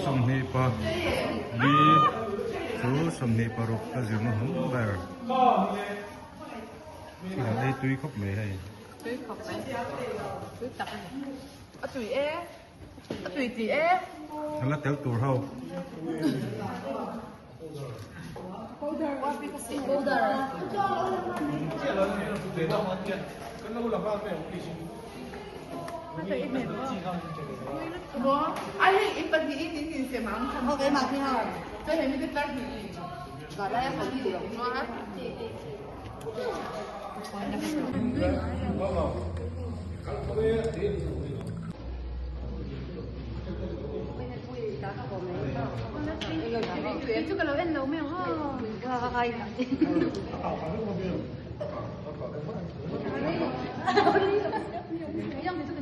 som ni pa li so som ni pa ro ka zir no hum bar là đây túi khóc mẹ hay túi khóc mẹ túi tập ở tùy e ở tùy chị e là téo tù hâu anh ấy ít bận thì ít sẽ mang không ok mà khi nào tôi thấy biết bận thì gọi đây phải đi được nó hết这个楼1楼没有哈，哎呀，这样子这个。